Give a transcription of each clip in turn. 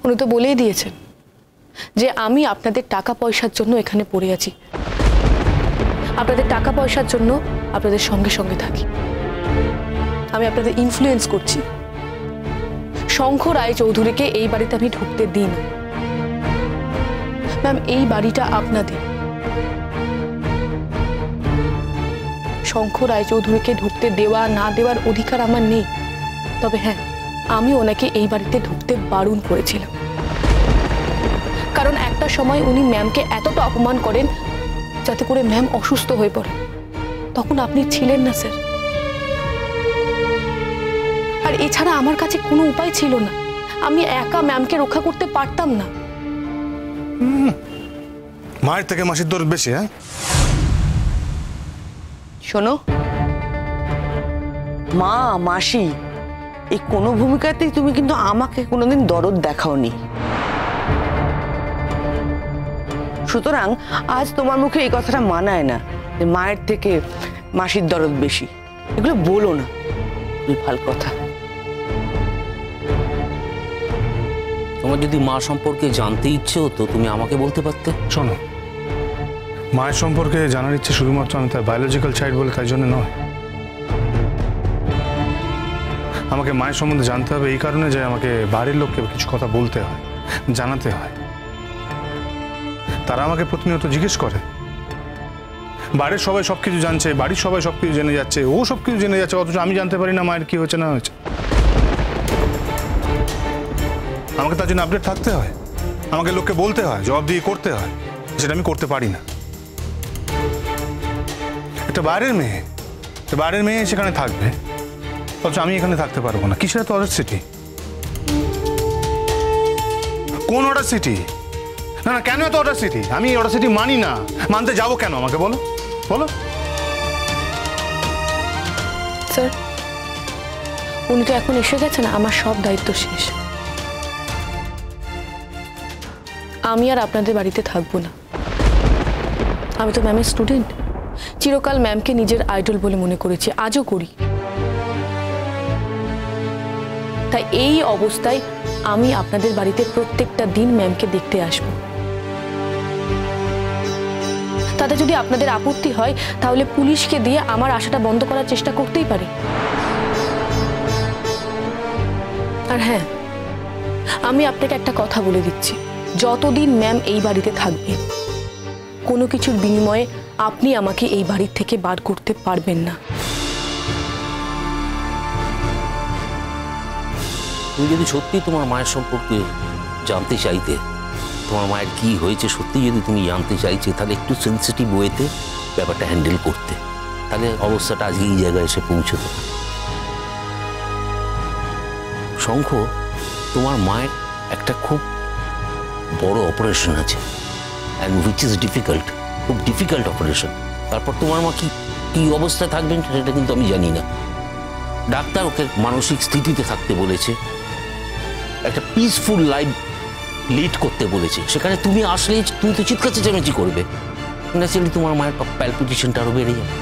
উনি তো বলেই দিয়েছেন যে আমি আপনাদের টাকা পয়সার জন্য এখানে পড়ে আছি, আপনাদের টাকা পয়সার জন্য আপনাদের সঙ্গে সঙ্গে থাকি, আমি আপনাদের ইনফ্লুয়েন্স করছি। শঙ্খ রায় চৌধুরীকে এই বাড়িতে আমি ঢুকতে দিই না। ম্যাম, এই বাড়িটা আপনাদের। শঙ্খ রায় চৌধুরীকে ঢুকতে দেওয়া না দেওয়ার অধিকার আমার নেই, তবে হ্যাঁ, আমি ওনাকে এই বাড়িতে ঢুকতে বারণ করেছিলাম, কারণ একটা সময় উনি ম্যামকে এতটা অপমান করেন যাতে করে ম্যাম অসুস্থ হয়ে পড়ে। তখন আপনি ছিলেন না স্যার, আর এছাড়া আমার কাছে কোনো উপায় ছিল না, আমি একা ম্যামকে রক্ষা করতে পারতাম না। মায়ের থেকে মাসির দরদ বেশি। হ্যাঁ শোনো, মা মাসি এই কোনো ভূমিকাতেই তুমি কিন্তু আমাকে কোনোদিন দরদ দেখাওনি, সুতরাং আজ তোমার মুখে এই কথাটা মানায় না যে মায়ের থেকে মাসির দরদ বেশি। এগুলো বলো না, ভাল কথা। তোমার যদি মা সম্পর্কে জানতে ইচ্ছে হতো তুমি আমাকে বলতে পারতে। শোনো, মায়ের সম্পর্কে জানার ইচ্ছে শুধুমাত্র আমি তার বায়োলজিক্যাল চাইল্ড বলে তাই জন্য নয়। আমাকে মায়ের সম্বন্ধে জানতে হবে এই কারণে যে আমাকে বাড়ির লোককে কিছু কথা বলতে হয়, জানাতে হয়। তারা আমাকে প্রতিনিয়ত জিজ্ঞেস করে, বাড়ির সবাই সবকিছু জানছে, বাড়ির সবাই সবকিছু জেনে যাচ্ছে, ও সবকিছু জেনে যাচ্ছে, অথচ আমি জানতে পারি না মায়ের কি হয়েছে না হয়েছে। আমাকে তার জন্য আপডেট থাকতে হয়, আমাকে লোককে বলতে হয়, জবাবদিহি করতে হয়, সেটা আমি করতে পারি না। একটা বাইরের মেয়ে সেখানে থাকবে, অথচ আমি এখানে থাকতে পারবো না। কিসের এত অর্ডার সিটি? কোন অর্ডার সিটি? না না, কেন এত অর্ডার সিটি? আমি অর্ডার সিটি মানি না, মানতে যাবো কেন? আমাকে বলো বলো। স্যার, উনি তো এখন এসে গেছেন, আমার সব দায়িত্ব শেষ। আমি আর আপনাদের বাড়িতে থাকবো না। আমি তো ম্যামের স্টুডেন্ট, চিরকাল ম্যামকে নিজের আইডল বলে মনে করেছি, আজও করি। তাই এই অবস্থায় আমি আপনাদের বাড়িতে প্রত্যেকটা দিন ম্যামকে দেখতে আসব। তাতে যদি আপনাদের আপত্তি হয় তাহলে পুলিশকে দিয়ে আমার আশাটা বন্ধ করার চেষ্টা করতেই পারে। আর হ্যাঁ, আমি আপনাকে একটা কথা বলে দিচ্ছি, যতদিন ম্যাম এই বাড়িতে থাকবে কোনো কিছুর বিনিময়ে আপনি আমাকে এই বাড়ির থেকে বার করতে পারবেন না। তুমি যদি সত্যি তোমার মায়ের সম্পর্কে জানতে চাইতে, তোমার মায়ের কি হয়েছে সত্যি যদি তুমি জানতে চাইছে, তাহলে একটু সেন্সিটিভ ওয়েতে ব্যাপারটা হ্যান্ডেল করতে, তাহলে অবস্থাটা আজকে এই জায়গায় এসে পৌঁছতো। শঙ্খ, তোমার মায়ের একটা খুব বড় অপারেশন আছে, অ্যান্ড হুইচ ইজ ডিফিকাল্ট, খুব ডিফিকাল্ট অপারেশন। তারপর তোমার মা কি কি অবস্থায় থাকবেন সেটা কিন্তু আমি জানি না। ডাক্তার ওকে মানসিক স্থিতিতে থাকতে বলেছে, একটা পিসফুল লাইফ লিড করতে বলেছে। সেখানে তুমি আসলেই তুমি তো চিৎকার চেঁচামেচি করবে, ন্যাচারালি তোমার মায়ের প্যালপিটেশনটা আরও বেড়ে যাবে,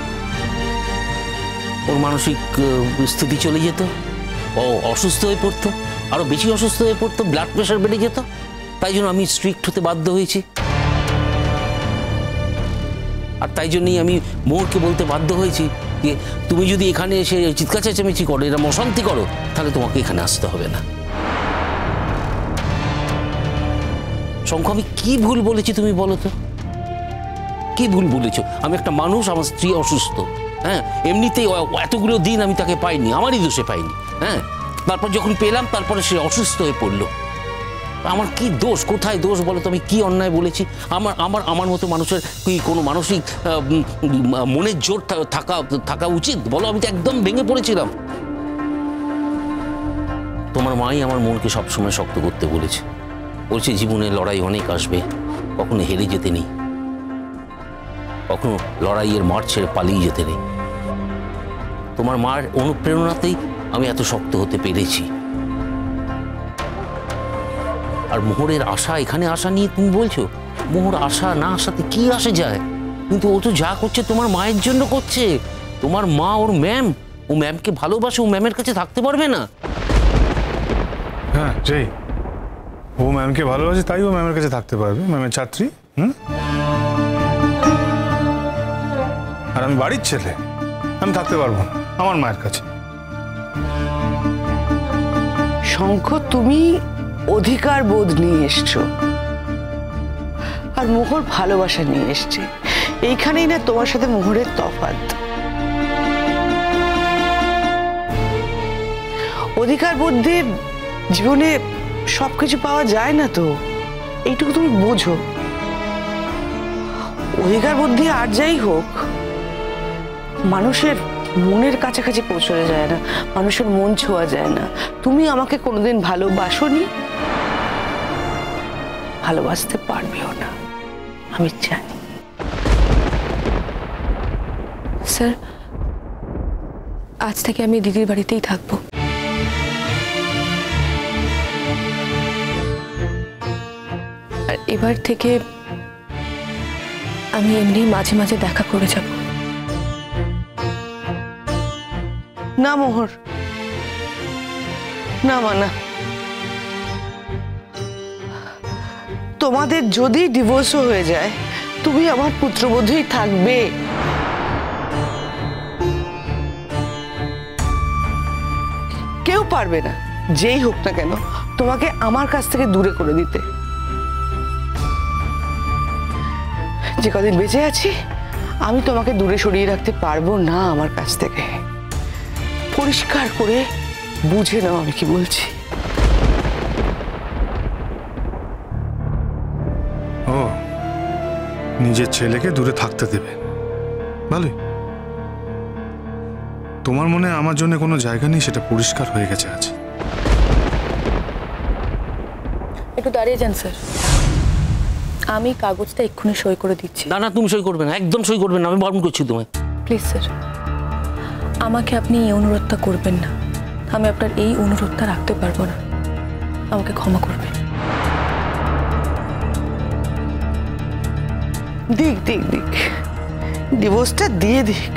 ওর মানসিক স্থিতি চলে যেত, ও অসুস্থ হয়ে পড়তো, আরও বেশি অসুস্থ হয়ে পড়তো, ব্লাড প্রেশার বেড়ে যেত। তাই জন্য আমি স্ট্রিক্ট হতে বাধ্য হয়েছি, আর তাই জন্যই আমি মোহরকে বলতে বাধ্য হয়েছি যে তুমি যদি এখানে এসে চিৎকার চেঁচামেচি করো, এরকম অশান্তি করো, তাহলে তোমাকে এখানে আসতে হবে না। শঙ্খ, আমি কি ভুল বলেছি তুমি বলো তো? কি ভুল বলেছো? আমি একটা মানুষ, আমার স্ত্রী অসুস্থ, হ্যাঁ, এমনিতেই এতগুলো দিন আমি তাকে পাইনি, আমারই দোষে পাইনি, হ্যাঁ, তারপর যখন পেলাম তারপরে সে অসুস্থ হয়ে পড়লো। আমার কি দোষ? কোথায় দোষ বলো তো? আমি কি অন্যায় বলেছি? আমার মতো মানুষের কি কোনো মানসিক মনের জোর থাকা উচিত বলো? আমি তো একদম ভেঙে পড়েছিলাম। তোমার মাই আমার মনকে সবসময় শক্ত করতে বলেছে, বলছে জীবনে লড়াই অনেক আসবে, কখনো হেরে যেতে নেই, কখনো লড়াইয়ের মাঠ ছেড়ে পালিয়ে যেতে নেই। তোমার মার অনুপ্রেরণাতেই আমি এত শক্ত হতে পেরেছি। আর মোহরের আশা, এখানে আশা নিয়ে তুমি বলছো, মোহর আশা না আশাতে কি আসে যায়? কিন্তু ও তো যা করছে তোমার মায়ের জন্য করছে। তোমার মা ওর ম্যাম, ও ম্যামকে ভালোবাসে, ও ম্যামের কাছে থাকতে পারবে না? হ্যাঁ, ও ম্যামকে ভালোবাসে, তাই ও ম্যামের কাছে থাকতে পারবে, ম্যামের ছাত্রী। আর আমি বাড়ির ছেলে, আমি থাকতে পারবো না আমার মায়ের কাছে। শঙ্খ, তুমি অধিকার বোধ নিয়ে এসছো আর মোহর ভালোবাসা নিয়ে এসছে। এইখানেই না তোমার সাথে মোহরের তফাৎ। অধিকার বোধ দিয়ে জীবনে সবকিছু পাওয়া যায় না তো, এইটুকু তুমি বোঝো। অধিকার বোধ দিয়ে আর যাই হোক, মানুষের মনের কাছাকাছি পৌঁছানো যায় না, মানুষের মন ছোঁয়া যায় না। তুমি আমাকে কোনোদিন ভালোবাসোনি, ভালোবাসতে পারবেও না, আমি জানি। স্যার, আজ থেকে আমি দিদির বাড়িতেই থাকবো। আর এবার থেকে আমি এমনি মাঝে মাঝে দেখা করে যাব। না মোহর, না মানা। তোমাদের যদি ডিভোর্সও হয়ে যায়, তুমি আমার পুত্রবধূই থাকবে। কেউ পারবে না, যেই হোক না কেন, তোমাকে আমার কাছ থেকে দূরে করে দিতে। যে কদিন বেঁচে আছি, আমি তোমাকে দূরে সরিয়ে রাখতে পারবো না আমার কাছ থেকে। পরিষ্কার করে বুঝে নাও আমি কি বলছি। ও নিজের ছেলেকে দূরে থাকতে দেবে, ভালোই। তোমার মনে আমার জন্য কোনো জায়গা নেই, সেটা পরিষ্কার হয়ে গেছে আজ। একটু দাঁড়িয়ে যান স্যার, আমি কাগজটা এক্ষুনি সই করে দিচ্ছি। না না, তুমি সই করবে না, একদম সই করবে না, আমি বারণ করছি তোমায়। প্লিজ স্যার, আমাকে আপনি এই অনুরোধটা করবেন না। আমি আপনার এই অনুরোধটা রাখতে পারবো না, আমাকে ক্ষমা করবেন। দিক দিক দিক, ডিভোর্সটা দিয়ে দিক।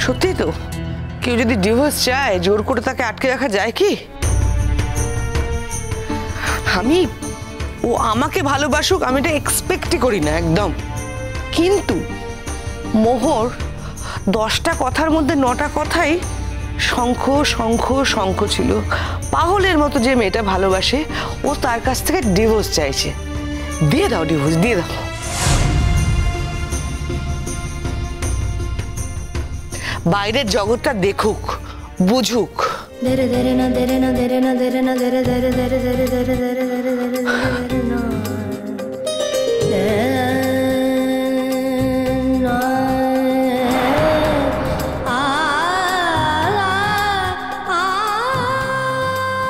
সত্যি তো, কেউ যদি ডিভোর্স চায়, জোর করে তাকে আটকে রাখা যায় কি? ও আমাকে ভালোবাসুক, আমি এটা এক্সপেক্টই করি না একদম। কিন্তু মোহর 10টা কথার মধ্যে 9টা কথাই শঙ্খ শঙ্খ শঙ্খ ছিল। পাগলের মতো যে মেয়েটা ভালোবাসে, ও তার কাছ থেকে ডিভোর্স চাইছে। দিয়ে দাও ডিভোর্স, দিয়ে দাও। বাইরের জগৎটা দেখুক, বুঝুক।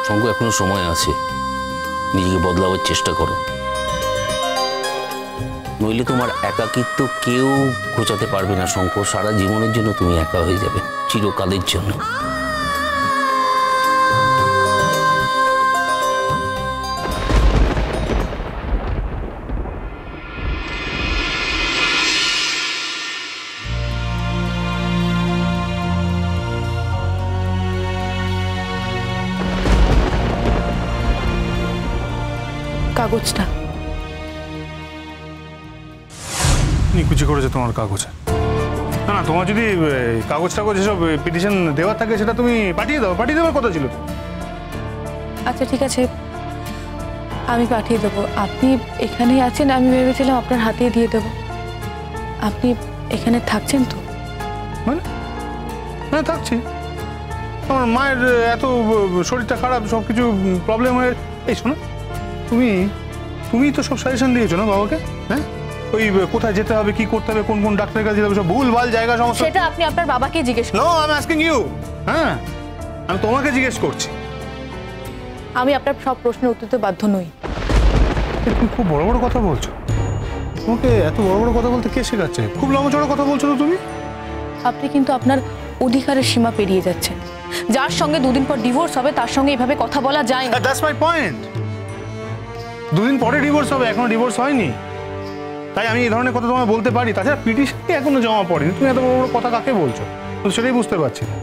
শঙ্খ, এখনো সময় আছে, নিজেকে বদলাবার চেষ্টা করো, নইলে তোমার একাকিত্ব কেউ ঘোচাতে পারবে না। শঙ্খ, সারা জীবনের জন্য তুমি একা হয়ে যাবে, চিরকালের জন্য। কাগজটা নিকুচি করেছে তোমার কাগজে। না না, তোমার যদি কাগজ টাগজ এসব পিটিশন দেওয়ার থাকে, সেটা তুমি পাঠিয়ে দাও, পাঠিয়ে দেওয়ার কথা ছিল তো। আচ্ছা ঠিক আছে, আমি পাঠিয়ে দেবো। আপনি এখানেই আছেন, আমি ভেবেছিলাম আপনার হাতেই দিয়ে দেবো। আপনি এখানে থাকছেন তো? মানে হ্যাঁ, থাকছি। আমার মায়ের এত শরীরটা খারাপ, সব কিছু প্রবলেম হয়ে। এই শোনো, তুমি তো সব সাজেশন দিয়েছো না বাবাকে? হ্যাঁ, ওই কোথায় যেতে হবে, কি করতে হবে, কোন কোন ডাক্তারের কাছে যেতে হবে, সব ভুলভাল জায়গা সমস্ত। সেটা আপনি আপনার বাবাকে জিজ্ঞেস করুন। No, I am asking you. হ্যাঁ, আমি তোমাকে জিজ্ঞেস করছি। আমি আপনার সব প্রশ্নের উত্তর দিতে বাধ্য নই। তুমি খুব বড় বড় কথা বলছো। তোমাকে এত বড় বড় কথা বলতে কে শেখাচ্ছে? খুব লম্বা চড়া কথা বলছো তো তুমি। আপনি কিন্তু আপনার অধিকারের সীমা পেরিয়ে যাচ্ছেন। যার সঙ্গে দুদিন পর ডিভোর্স হবে, তার সঙ্গে এইভাবে কথা বলা যায় না। That's my point. দুদিন পরে ডিভোর্স হবে, এখনো ডিভোর্স হয়নি, তাই আমি এই ধরনের কথা তোমায় বলতে পারি। তাছাড়া পিটিশনটি এখনো জমা পড়েনি, তুমি এত বড় বড় কথা কাকে বলছো? তো সেটাই বুঝতে পারছি না।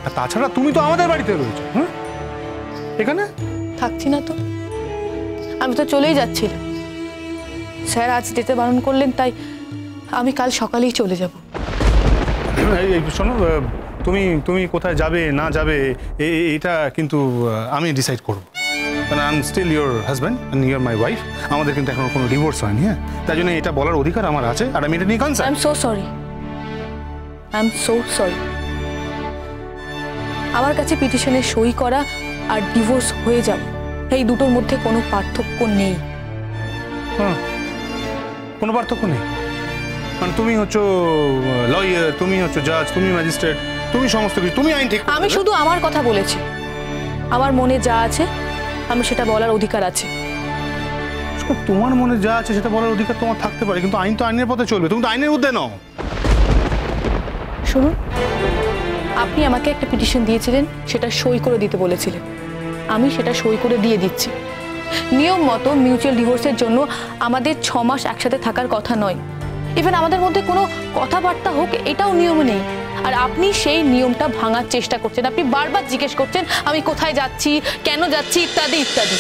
আর তাছাড়া তুমি তো আমাদের বাড়িতে রয়েছো, হ্যাঁ? এখানে থাকছি না তো, আমি তো চলেই যাচ্ছিলাম। স্যার আজ যেতে বারণ করলেন, তাই আমি কাল সকালেই চলে যাব। এই শোনো, তুমি তুমি কোথায় যাবে না যাবে এটা কিন্তু আমি ডিসাইড করবো। কারণ I am still your husband and your my wife. আমাদের কিন্তু এখনো কোনো ডিভোর্স হয়নি, হ্যাঁ? তাই জন্য এটা বলার অধিকার আমার আছে, আর আমি এটা নিয়ে I concern. Am so sorry, I am so sorry. আমার কাছে পিটিশনে সই করা আর ডিভোর্স হয়ে যাওয়া, এই দুটোর মধ্যে কোনো পার্থক্য নেই। হ্যাঁ, কোনো পার্থক্য নেই। মানে তুমি হচ্ছে লয়ার, তুমি হচ্ছে জাজ, তুমি ম্যাজিস্ট্রেট, তুমি সমস্ত কিছু, তুমি আইন ঠিক। আমি শুধু আমার কথা বলেছি, আমার মনে যা আছে আমি সেটা বলার অধিকার আছে। তোমার মনে যা আছে সেটা বলার অধিকার তোমার থাকতে পারে, কিন্তু আইন তো আইনের পথে চলবে, তুমি তো আইনের ঊর্ধ্বে নও। শুনুন, আপনি আমাকে একটা পিটিশন দিয়েছিলেন, সেটা সই করে দিতে বলেছিলেন, আমি সেটা সই করে দিয়ে দিচ্ছি। নিয়ম মতো মিউচুয়াল ডিভোর্সের জন্য আমাদের 6 মাস একসাথে থাকার কথা নয়। ইভেন আমাদের মধ্যে কোনো কথাবার্তা হোক, এটাও নিয়ম নেই। আর আপনি সেই নিয়মটা ভাঙার চেষ্টা করছেন। আপনি বারবার জিজ্ঞেস করছেন আমি কোথায় যাচ্ছি, কেন যাচ্ছি, ইত্যাদি ইত্যাদি।